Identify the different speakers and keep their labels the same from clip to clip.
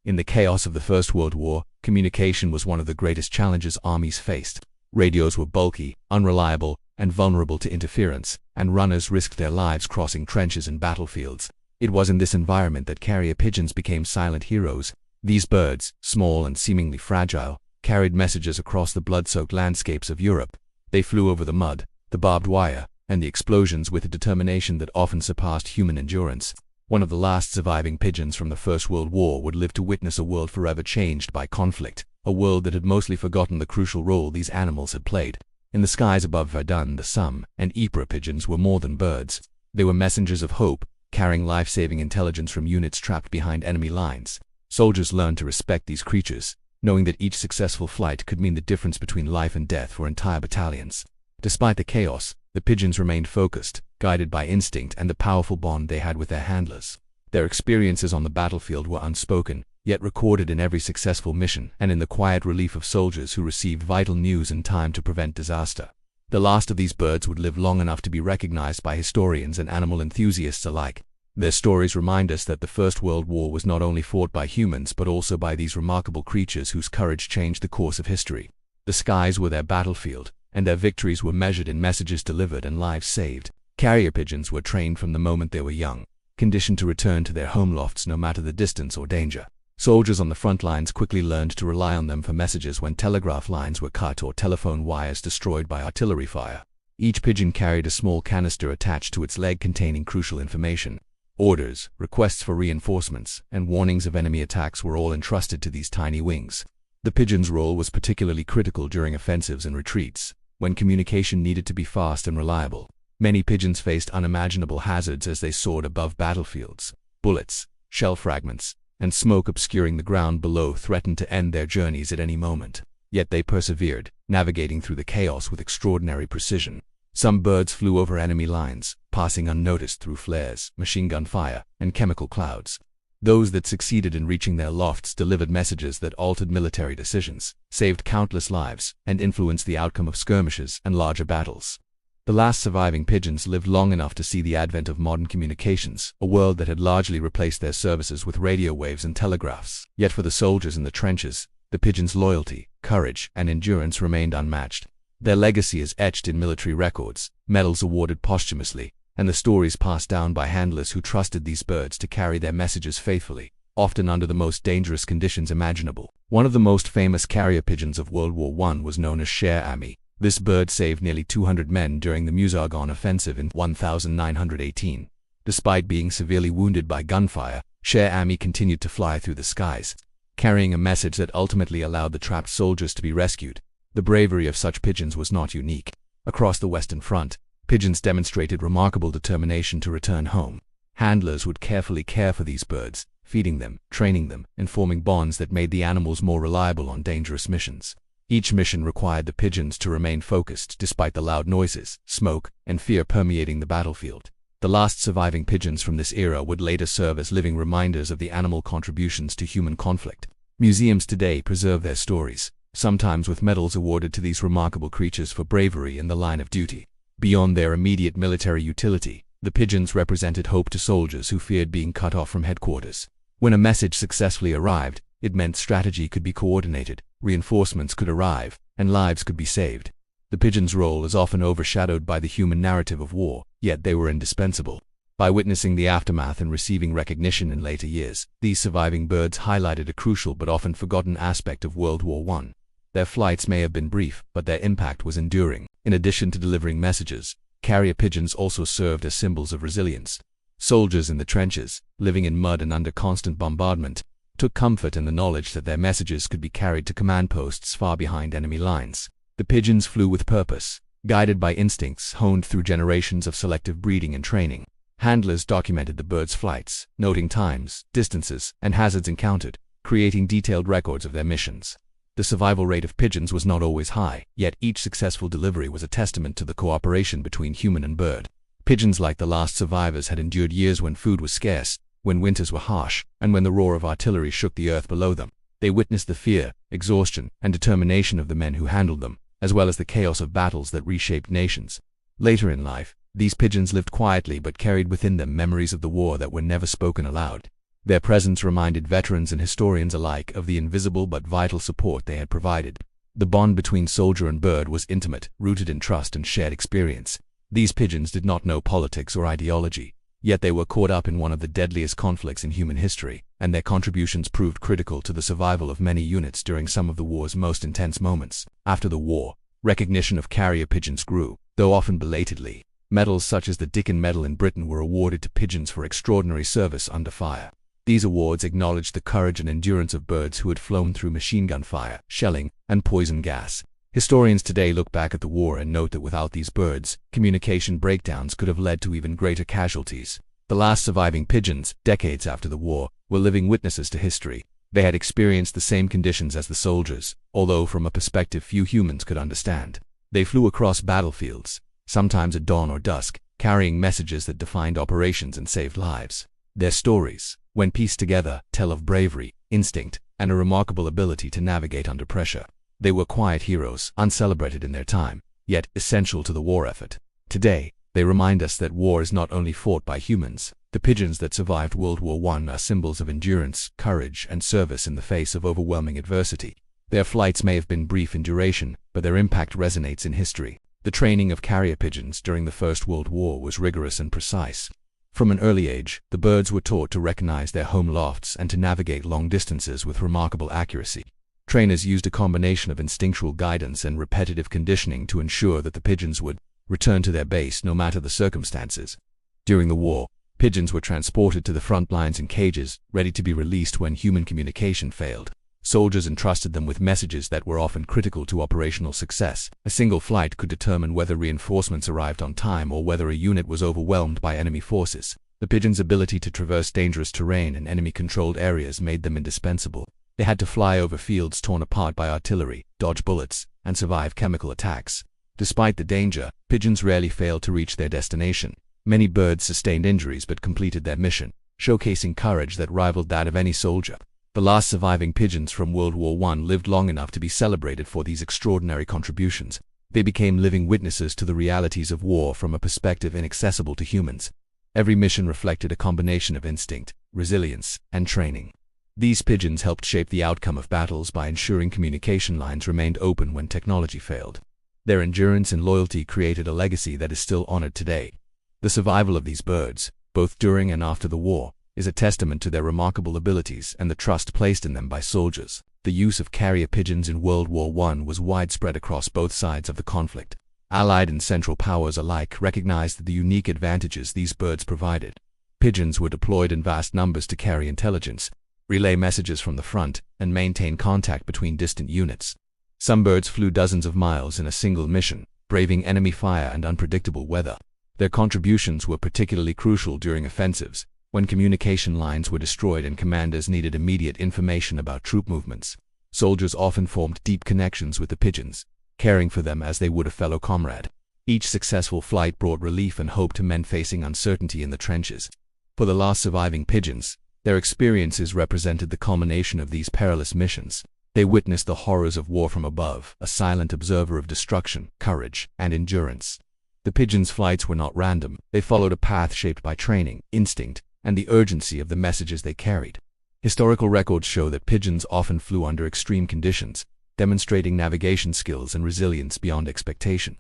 Speaker 1: In the chaos of the First World War, communication was one of the greatest challenges armies faced. Radios were bulky, unreliable, and vulnerable to interference, and runners risked their lives crossing trenches and battlefields. It was in this environment that carrier pigeons became silent heroes. These birds, small and seemingly fragile, carried messages across the blood-soaked landscapes of Europe. They flew over the mud, the barbed wire, and the explosions with a determination that often surpassed human endurance. One of the last surviving pigeons from the First World War would live to witness a world forever changed by conflict, a world that had mostly forgotten the crucial role these animals had played. In the skies above Verdun, the Somme and Ypres pigeons were more than birds. They were messengers of hope, carrying life-saving intelligence from units trapped behind enemy lines. Soldiers learned to respect these creatures, knowing that each successful flight could mean the difference between life and death for entire battalions. Despite the chaos, the pigeons remained focused, guided by instinct and the powerful bond they had with their handlers. Their experiences on the battlefield were unspoken, yet recorded in every successful mission and in the quiet relief of soldiers who received vital news in time to prevent disaster. The last of these birds would live long enough to be recognized by historians and animal enthusiasts alike. Their stories remind us that the First World War was not only fought by humans but also by these remarkable creatures whose courage changed the course of history. The skies were their battlefield, and their victories were measured in messages delivered and lives saved. Carrier pigeons were trained from the moment they were young, conditioned to return to their home lofts no matter the distance or danger. Soldiers on the front lines quickly learned to rely on them for messages when telegraph lines were cut or telephone wires destroyed by artillery fire. Each pigeon carried a small canister attached to its leg containing crucial information. Orders, requests for reinforcements, and warnings of enemy attacks were all entrusted to these tiny wings. The pigeon's role was particularly critical during offensives and retreats, when communication needed to be fast and reliable. Many pigeons faced unimaginable hazards as they soared above battlefields. Bullets, shell fragments, and smoke obscuring the ground below threatened to end their journeys at any moment. Yet they persevered, navigating through the chaos with extraordinary precision. Some birds flew over enemy lines, passing unnoticed through flares, machine gun fire, and chemical clouds. Those that succeeded in reaching their lofts delivered messages that altered military decisions, saved countless lives, and influenced the outcome of skirmishes and larger battles. The last surviving pigeons lived long enough to see the advent of modern communications, a world that had largely replaced their services with radio waves and telegraphs. Yet for the soldiers in the trenches, the pigeons' loyalty, courage, and endurance remained unmatched. Their legacy is etched in military records, medals awarded posthumously, and the stories passed down by handlers who trusted these birds to carry their messages faithfully, often under the most dangerous conditions imaginable. One of the most famous carrier pigeons of World War I was known as Cher Ami. This bird saved nearly 200 men during the Meuse-Argonne offensive in 1918. Despite being severely wounded by gunfire, Cher Ami continued to fly through the skies, carrying a message that ultimately allowed the trapped soldiers to be rescued. The bravery of such pigeons was not unique. Across the Western Front, pigeons demonstrated remarkable determination to return home. Handlers would carefully care for these birds, feeding them, training them, and forming bonds that made the animals more reliable on dangerous missions. Each mission required the pigeons to remain focused despite the loud noises, smoke, and fear permeating the battlefield. The last surviving pigeons from this era would later serve as living reminders of the animal contributions to human conflict. Museums today preserve their stories, sometimes with medals awarded to these remarkable creatures for bravery in the line of duty. Beyond their immediate military utility, the pigeons represented hope to soldiers who feared being cut off from headquarters. When a message successfully arrived, it meant strategy could be coordinated, reinforcements could arrive, and lives could be saved. The pigeon's role is often overshadowed by the human narrative of war, yet they were indispensable. By witnessing the aftermath and receiving recognition in later years, these surviving birds highlighted a crucial but often forgotten aspect of World War I. Their flights may have been brief, but their impact was enduring. In addition to delivering messages, carrier pigeons also served as symbols of resilience. Soldiers in the trenches, living in mud and under constant bombardment, took comfort in the knowledge that their messages could be carried to command posts far behind enemy lines. The pigeons flew with purpose, guided by instincts honed through generations of selective breeding and training. Handlers documented the birds' flights, noting times, distances, and hazards encountered, creating detailed records of their missions. The survival rate of pigeons was not always high, yet each successful delivery was a testament to the cooperation between human and bird. Pigeons like the last survivors had endured years when food was scarce, when winters were harsh, and when the roar of artillery shook the earth below them. They witnessed the fear, exhaustion, and determination of the men who handled them, as well as the chaos of battles that reshaped nations. Later in life, these pigeons lived quietly but carried within them memories of the war that were never spoken aloud. Their presence reminded veterans and historians alike of the invisible but vital support they had provided. The bond between soldier and bird was intimate, rooted in trust and shared experience. These pigeons did not know politics or ideology, yet they were caught up in one of the deadliest conflicts in human history, and their contributions proved critical to the survival of many units during some of the war's most intense moments. After the war, recognition of carrier pigeons grew, though often belatedly. Medals such as the Dickon Medal in Britain were awarded to pigeons for extraordinary service under fire. These awards acknowledged the courage and endurance of birds who had flown through machine gun fire, shelling, and poison gas. Historians today look back at the war and note that without these birds, communication breakdowns could have led to even greater casualties. The last surviving pigeons, decades after the war, were living witnesses to history. They had experienced the same conditions as the soldiers, although from a perspective few humans could understand. They flew across battlefields, sometimes at dawn or dusk, carrying messages that defined operations and saved lives. Their stories, when pieced together, tell of bravery, instinct, and a remarkable ability to navigate under pressure. They were quiet heroes, uncelebrated in their time, yet essential to the war effort. Today, they remind us that war is not only fought by humans. The pigeons that survived World War I are symbols of endurance, courage, and service in the face of overwhelming adversity. Their flights may have been brief in duration, but their impact resonates in history. The training of carrier pigeons during the First World War was rigorous and precise. From an early age, the birds were taught to recognize their home lofts and to navigate long distances with remarkable accuracy. Trainers used a combination of instinctual guidance and repetitive conditioning to ensure that the pigeons would return to their base no matter the circumstances. During the war, pigeons were transported to the front lines in cages, ready to be released when human communication failed. Soldiers entrusted them with messages that were often critical to operational success. A single flight could determine whether reinforcements arrived on time or whether a unit was overwhelmed by enemy forces. The pigeons' ability to traverse dangerous terrain and enemy-controlled areas made them indispensable. They had to fly over fields torn apart by artillery, dodge bullets, and survive chemical attacks. Despite the danger, pigeons rarely failed to reach their destination. Many birds sustained injuries but completed their mission, showcasing courage that rivaled that of any soldier. The last surviving pigeons from World War I lived long enough to be celebrated for these extraordinary contributions. They became living witnesses to the realities of war from a perspective inaccessible to humans. Every mission reflected a combination of instinct, resilience, and training. These pigeons helped shape the outcome of battles by ensuring communication lines remained open when technology failed. Their endurance and loyalty created a legacy that is still honored today. The survival of these birds, both during and after the war, is a testament to their remarkable abilities and the trust placed in them by soldiers. The use of carrier pigeons in World War I was widespread across both sides of the conflict. Allied and Central powers alike recognized the unique advantages these birds provided. Pigeons were deployed in vast numbers to carry intelligence, relay messages from the front, and maintain contact between distant units. Some birds flew dozens of miles in a single mission, braving enemy fire and unpredictable weather. Their contributions were particularly crucial during offensives, when communication lines were destroyed and commanders needed immediate information about troop movements. Soldiers often formed deep connections with the pigeons, caring for them as they would a fellow comrade. Each successful flight brought relief and hope to men facing uncertainty in the trenches. For the last surviving pigeons, their experiences represented the culmination of these perilous missions. They witnessed the horrors of war from above, a silent observer of destruction, courage, and endurance. The pigeons' flights were not random. They followed a path shaped by training, instinct, and the urgency of the messages they carried. Historical records show that pigeons often flew under extreme conditions, demonstrating navigation skills and resilience beyond expectation.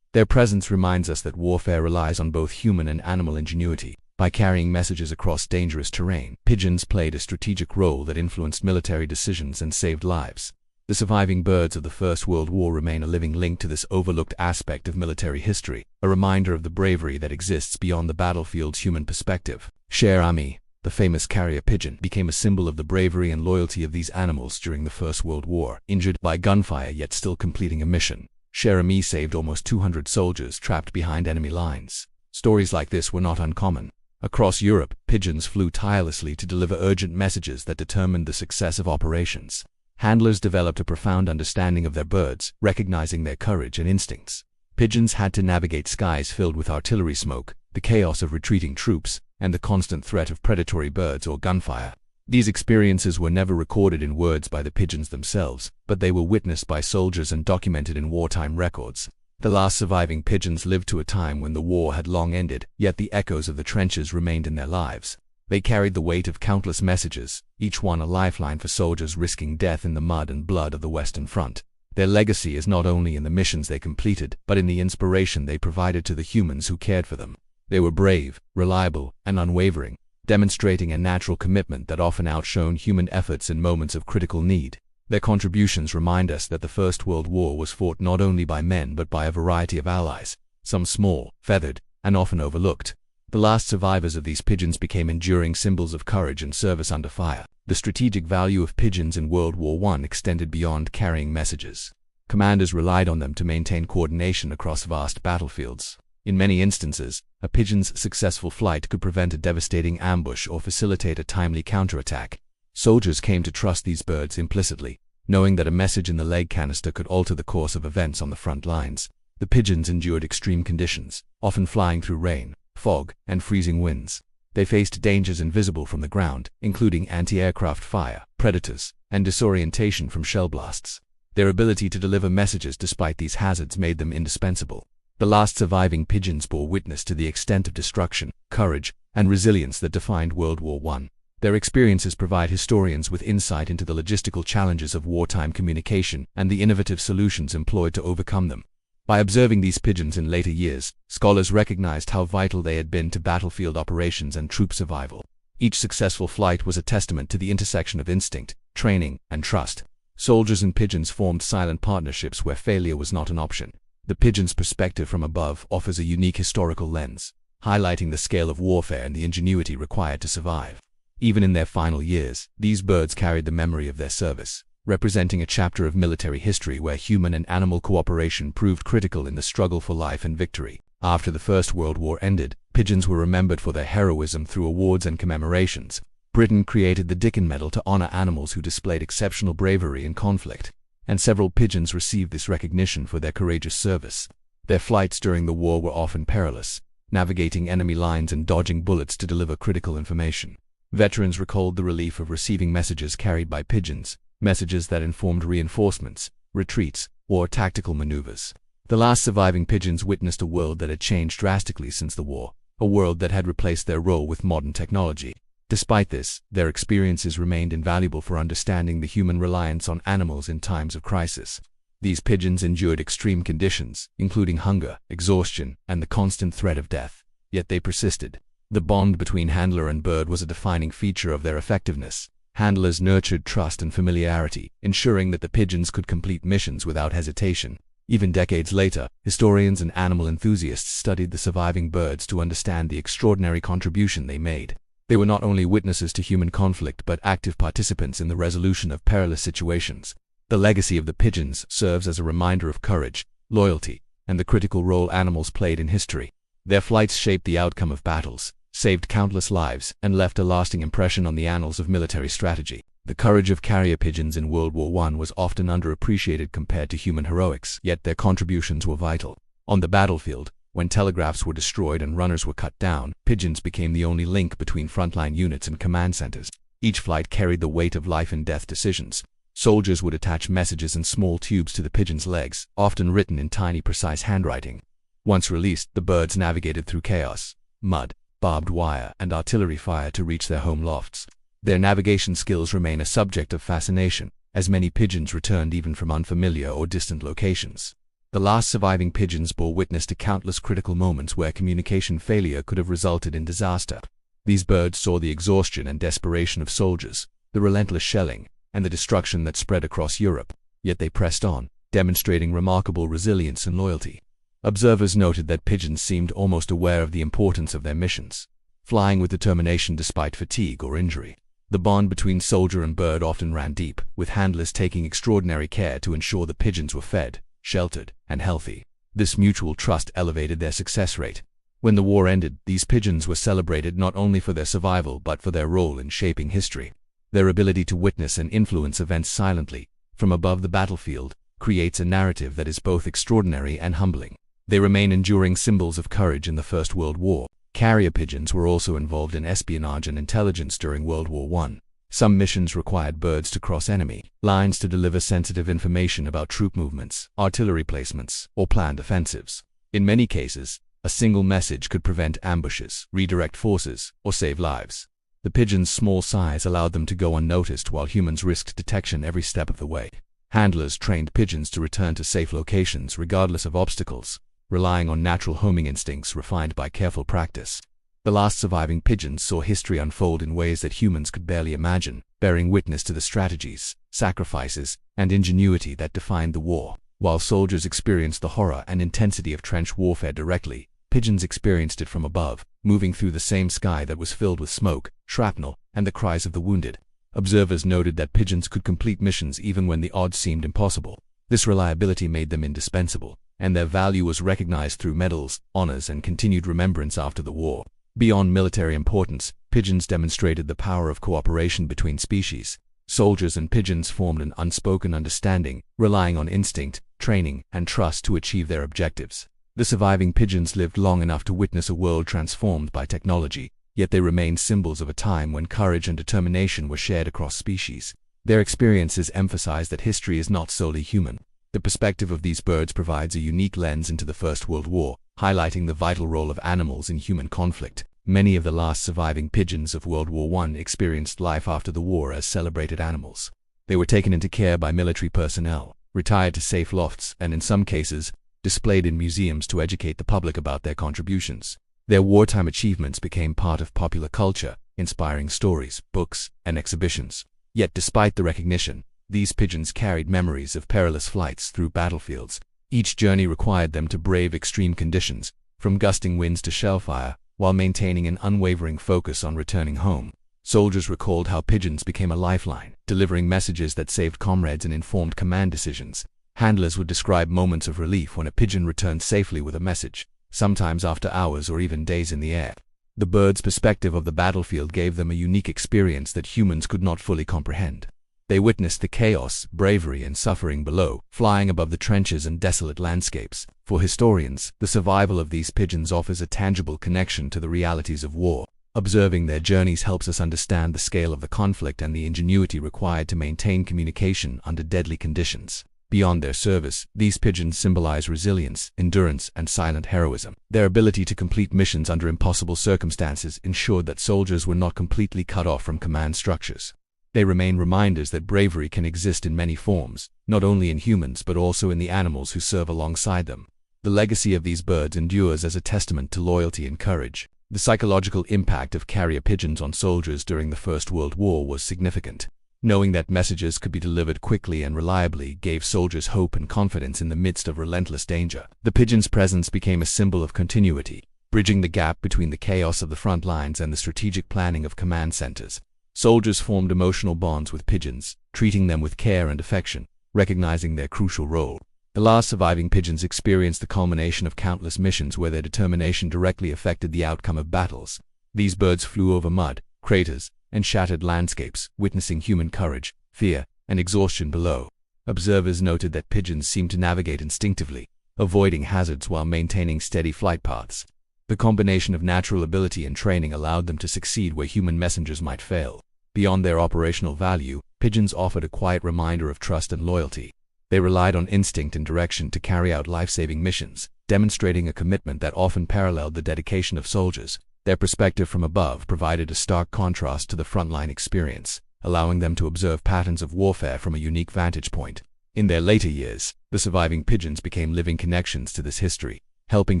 Speaker 1: Their presence reminds us that warfare relies on both human and animal ingenuity. By carrying messages across dangerous terrain, pigeons played a strategic role that influenced military decisions and saved lives. The surviving birds of the First World War remain a living link to this overlooked aspect of military history, a reminder of the bravery that exists beyond the battlefield's human perspective. Cher Ami, the famous carrier pigeon, became a symbol of the bravery and loyalty of these animals during the First World War. Injured by gunfire yet still completing a mission, Cher Ami saved almost 200 soldiers trapped behind enemy lines. Stories like this were not uncommon. Across Europe, pigeons flew tirelessly to deliver urgent messages that determined the success of operations. Handlers developed a profound understanding of their birds, recognizing their courage and instincts. Pigeons had to navigate skies filled with artillery smoke, the chaos of retreating troops, and the constant threat of predatory birds or gunfire. These experiences were never recorded in words by the pigeons themselves, but they were witnessed by soldiers and documented in wartime records. The last surviving pigeons lived to a time when the war had long ended, yet the echoes of the trenches remained in their lives. They carried the weight of countless messages, each one a lifeline for soldiers risking death in the mud and blood of the Western Front. Their legacy is not only in the missions they completed, but in the inspiration they provided to the humans who cared for them. They were brave, reliable, and unwavering, demonstrating a natural commitment that often outshone human efforts in moments of critical need. Their contributions remind us that the First World War was fought not only by men but by a variety of allies, some small, feathered, and often overlooked. The last survivors of these pigeons became enduring symbols of courage and service under fire. The strategic value of pigeons in World War I extended beyond carrying messages. Commanders relied on them to maintain coordination across vast battlefields. In many instances, a pigeon's successful flight could prevent a devastating ambush or facilitate a timely counterattack. Soldiers came to trust these birds implicitly, knowing that a message in the leg canister could alter the course of events on the front lines. The pigeons endured extreme conditions, often flying through rain, fog, and freezing winds. They faced dangers invisible from the ground, including anti-aircraft fire, predators, and disorientation from shell blasts. Their ability to deliver messages despite these hazards made them indispensable. The last surviving pigeons bore witness to the extent of destruction, courage, and resilience that defined World War I. Their experiences provide historians with insight into the logistical challenges of wartime communication and the innovative solutions employed to overcome them. By observing these pigeons in later years, scholars recognized how vital they had been to battlefield operations and troop survival. Each successful flight was a testament to the intersection of instinct, training, and trust. Soldiers and pigeons formed silent partnerships where failure was not an option. The pigeon's perspective from above offers a unique historical lens, highlighting the scale of warfare and the ingenuity required to survive. Even in their final years, these birds carried the memory of their service, representing a chapter of military history where human and animal cooperation proved critical in the struggle for life and victory. After the First World War ended, pigeons were remembered for their heroism through awards and commemorations. Britain created the Dickon Medal to honor animals who displayed exceptional bravery in conflict, and several pigeons received this recognition for their courageous service. Their flights during the war were often perilous, navigating enemy lines and dodging bullets to deliver critical information. Veterans recalled the relief of receiving messages carried by pigeons, messages that informed reinforcements, retreats, or tactical maneuvers. The last surviving pigeons witnessed a world that had changed drastically since the war, a world that had replaced their role with modern technology. Despite this, their experiences remained invaluable for understanding the human reliance on animals in times of crisis. These pigeons endured extreme conditions, including hunger, exhaustion, and the constant threat of death. Yet they persisted. The bond between handler and bird was a defining feature of their effectiveness. Handlers nurtured trust and familiarity, ensuring that the pigeons could complete missions without hesitation. Even decades later, historians and animal enthusiasts studied the surviving birds to understand the extraordinary contribution they made. They were not only witnesses to human conflict but active participants in the resolution of perilous situations. The legacy of the pigeons serves as a reminder of courage, loyalty, and the critical role animals played in history. Their flights shaped the outcome of battles, saved countless lives, and left a lasting impression on the annals of military strategy. The courage of carrier pigeons in World War I was often underappreciated compared to human heroics, yet their contributions were vital. On the battlefield, when telegraphs were destroyed and runners were cut down, pigeons became the only link between frontline units and command centers. Each flight carried the weight of life and death decisions. Soldiers would attach messages in small tubes to the pigeons' legs, often written in tiny, precise handwriting. Once released, the birds navigated through chaos, mud, barbed wire, and artillery fire to reach their home lofts. Their navigation skills remain a subject of fascination, as many pigeons returned even from unfamiliar or distant locations. The last surviving pigeons bore witness to countless critical moments where communication failure could have resulted in disaster. These birds saw the exhaustion and desperation of soldiers, the relentless shelling, and the destruction that spread across Europe. Yet they pressed on, demonstrating remarkable resilience and loyalty. Observers noted that pigeons seemed almost aware of the importance of their missions, flying with determination despite fatigue or injury. The bond between soldier and bird often ran deep, with handlers taking extraordinary care to ensure the pigeons were fed, sheltered, and healthy. This mutual trust elevated their success rate. When the war ended, these pigeons were celebrated not only for their survival but for their role in shaping history. Their ability to witness and influence events silently, from above the battlefield, creates a narrative that is both extraordinary and humbling. They remain enduring symbols of courage in the First World War. Carrier pigeons were also involved in espionage and intelligence during World War I. Some missions required birds to cross enemy lines to deliver sensitive information about troop movements, artillery placements, or planned offensives. In many cases, a single message could prevent ambushes, redirect forces, or save lives. The pigeons' small size allowed them to go unnoticed while humans risked detection every step of the way. Handlers trained pigeons to return to safe locations regardless of obstacles, relying on natural homing instincts refined by careful practice. The last surviving pigeons saw history unfold in ways that humans could barely imagine, bearing witness to the strategies, sacrifices, and ingenuity that defined the war. While soldiers experienced the horror and intensity of trench warfare directly, pigeons experienced it from above, moving through the same sky that was filled with smoke, shrapnel, and the cries of the wounded. Observers noted that pigeons could complete missions even when the odds seemed impossible. This reliability made them indispensable, and their value was recognized through medals, honors, and continued remembrance after the war. Beyond military importance, pigeons demonstrated the power of cooperation between species. Soldiers and pigeons formed an unspoken understanding, relying on instinct, training, and trust to achieve their objectives. The surviving pigeons lived long enough to witness a world transformed by technology, yet they remained symbols of a time when courage and determination were shared across species. Their experiences emphasize that history is not solely human. The perspective of these birds provides a unique lens into the First World War, highlighting the vital role of animals in human conflict. Many of the last surviving pigeons of World War I experienced life after the war as celebrated animals. They were taken into care by military personnel, retired to safe lofts, and in some cases, displayed in museums to educate the public about their contributions. Their wartime achievements became part of popular culture, inspiring stories, books, and exhibitions. Yet despite the recognition, these pigeons carried memories of perilous flights through battlefields. Each journey required them to brave extreme conditions, from gusting winds to shellfire, while maintaining an unwavering focus on returning home. Soldiers recalled how pigeons became a lifeline, delivering messages that saved comrades and informed command decisions. Handlers would describe moments of relief when a pigeon returned safely with a message, sometimes after hours or even days in the air. The bird's perspective of the battlefield gave them a unique experience that humans could not fully comprehend. They witnessed the chaos, bravery, and suffering below, flying above the trenches and desolate landscapes. For historians, the survival of these pigeons offers a tangible connection to the realities of war. Observing their journeys helps us understand the scale of the conflict and the ingenuity required to maintain communication under deadly conditions. Beyond their service, these pigeons symbolize resilience, endurance, and silent heroism. Their ability to complete missions under impossible circumstances ensured that soldiers were not completely cut off from command structures. They remain reminders that bravery can exist in many forms, not only in humans but also in the animals who serve alongside them. The legacy of these birds endures as a testament to loyalty and courage. The psychological impact of carrier pigeons on soldiers during the First World War was significant. Knowing that messages could be delivered quickly and reliably gave soldiers hope and confidence in the midst of relentless danger. The pigeon's presence became a symbol of continuity, bridging the gap between the chaos of the front lines and the strategic planning of command centers. Soldiers formed emotional bonds with pigeons, treating them with care and affection, recognizing their crucial role. The last surviving pigeons experienced the culmination of countless missions where their determination directly affected the outcome of battles. These birds flew over mud, craters, and shattered landscapes, witnessing human courage, fear, and exhaustion below. Observers noted that pigeons seemed to navigate instinctively, avoiding hazards while maintaining steady flight paths. The combination of natural ability and training allowed them to succeed where human messengers might fail. Beyond their operational value, pigeons offered a quiet reminder of trust and loyalty. They relied on instinct and direction to carry out life-saving missions, demonstrating a commitment that often paralleled the dedication of soldiers. Their perspective from above provided a stark contrast to the frontline experience, allowing them to observe patterns of warfare from a unique vantage point. In their later years, the surviving pigeons became living connections to this history, helping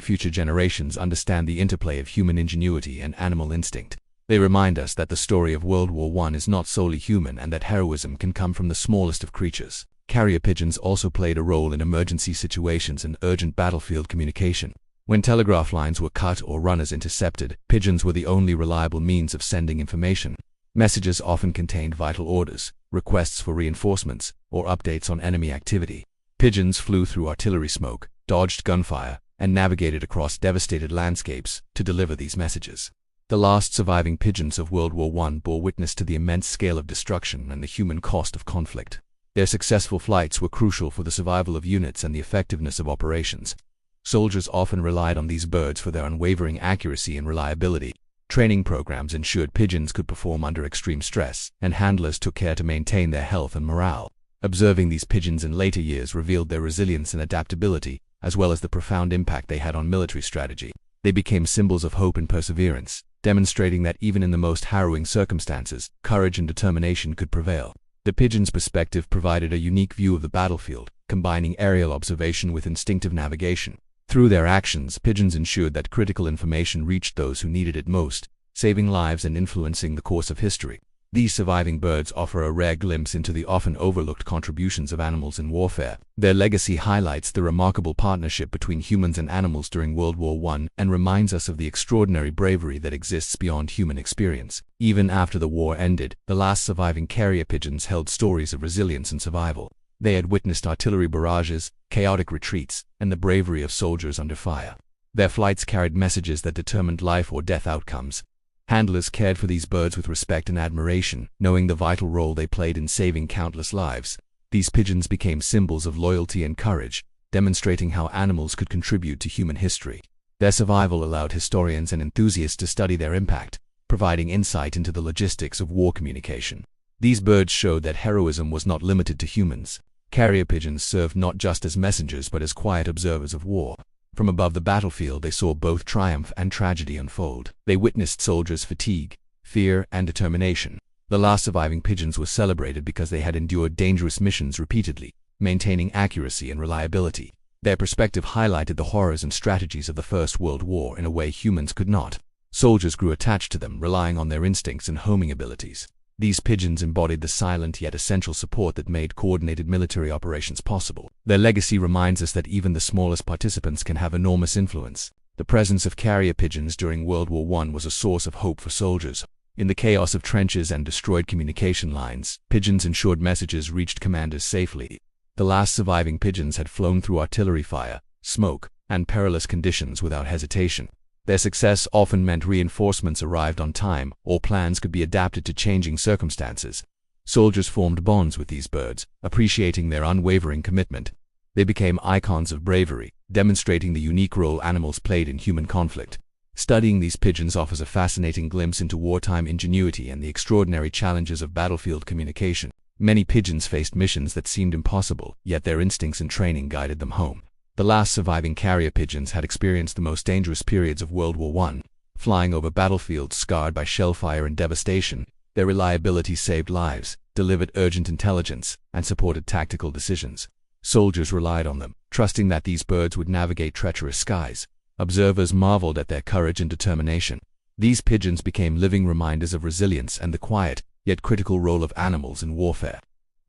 Speaker 1: future generations understand the interplay of human ingenuity and animal instinct. They remind us that the story of World War I is not solely human and that heroism can come from the smallest of creatures. Carrier pigeons also played a role in emergency situations and urgent battlefield communication. When telegraph lines were cut or runners intercepted, pigeons were the only reliable means of sending information. Messages often contained vital orders, requests for reinforcements, or updates on enemy activity. Pigeons flew through artillery smoke, dodged gunfire, and navigated across devastated landscapes to deliver these messages. The last surviving pigeons of World War I bore witness to the immense scale of destruction and the human cost of conflict. Their successful flights were crucial for the survival of units and the effectiveness of operations. Soldiers often relied on these birds for their unwavering accuracy and reliability. Training programs ensured pigeons could perform under extreme stress, and handlers took care to maintain their health and morale. Observing these pigeons in later years revealed their resilience and adaptability, as well as the profound impact they had on military strategy. They became symbols of hope and perseverance, demonstrating that even in the most harrowing circumstances, courage and determination could prevail. The pigeon's perspective provided a unique view of the battlefield, combining aerial observation with instinctive navigation. Through their actions, pigeons ensured that critical information reached those who needed it most, saving lives and influencing the course of history. These surviving birds offer a rare glimpse into the often overlooked contributions of animals in warfare. Their legacy highlights the remarkable partnership between humans and animals during World War I and reminds us of the extraordinary bravery that exists beyond human experience. Even after the war ended, the last surviving carrier pigeons held stories of resilience and survival. They had witnessed artillery barrages, chaotic retreats, and the bravery of soldiers under fire. Their flights carried messages that determined life or death outcomes. Handlers cared for these birds with respect and admiration, knowing the vital role they played in saving countless lives. These pigeons became symbols of loyalty and courage, demonstrating how animals could contribute to human history. Their survival allowed historians and enthusiasts to study their impact, providing insight into the logistics of war communication. These birds showed that heroism was not limited to humans. Carrier pigeons served not just as messengers but as quiet observers of war. From above the battlefield, they saw both triumph and tragedy unfold. They witnessed soldiers' fatigue, fear, and determination. The last surviving pigeons were celebrated because they had endured dangerous missions repeatedly, maintaining accuracy and reliability. Their perspective highlighted the horrors and strategies of the First World War in a way humans could not. Soldiers grew attached to them, relying on their instincts and homing abilities. These pigeons embodied the silent yet essential support that made coordinated military operations possible. Their legacy reminds us that even the smallest participants can have enormous influence. The presence of carrier pigeons during World War I was a source of hope for soldiers. In the chaos of trenches and destroyed communication lines, pigeons ensured messages reached commanders safely. The last surviving pigeons had flown through artillery fire, smoke, and perilous conditions without hesitation. Their success often meant reinforcements arrived on time, or plans could be adapted to changing circumstances. Soldiers formed bonds with these birds, appreciating their unwavering commitment. They became icons of bravery, demonstrating the unique role animals played in human conflict. Studying these pigeons offers a fascinating glimpse into wartime ingenuity and the extraordinary challenges of battlefield communication. Many pigeons faced missions that seemed impossible, yet their instincts and training guided them home. The last surviving carrier pigeons had experienced the most dangerous periods of World War I. Flying over battlefields scarred by shellfire and devastation, their reliability saved lives, delivered urgent intelligence, and supported tactical decisions. Soldiers relied on them, trusting that these birds would navigate treacherous skies. Observers marveled at their courage and determination. These pigeons became living reminders of resilience and the quiet, yet critical role of animals in warfare.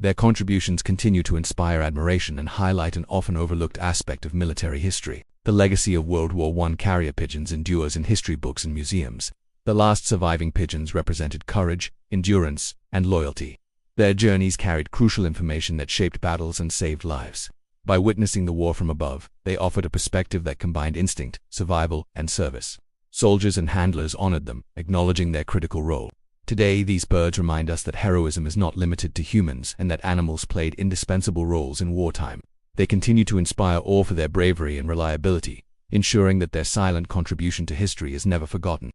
Speaker 1: Their contributions continue to inspire admiration and highlight an often overlooked aspect of military history. The legacy of World War I carrier pigeons endures in history books and museums. The last surviving pigeons represented courage, endurance, and loyalty. Their journeys carried crucial information that shaped battles and saved lives. By witnessing the war from above, they offered a perspective that combined instinct, survival, and service. Soldiers and handlers honored them, acknowledging their critical role. Today, these birds remind us that heroism is not limited to humans and that animals played indispensable roles in wartime. They continue to inspire awe for their bravery and reliability, ensuring that their silent contribution to history is never forgotten.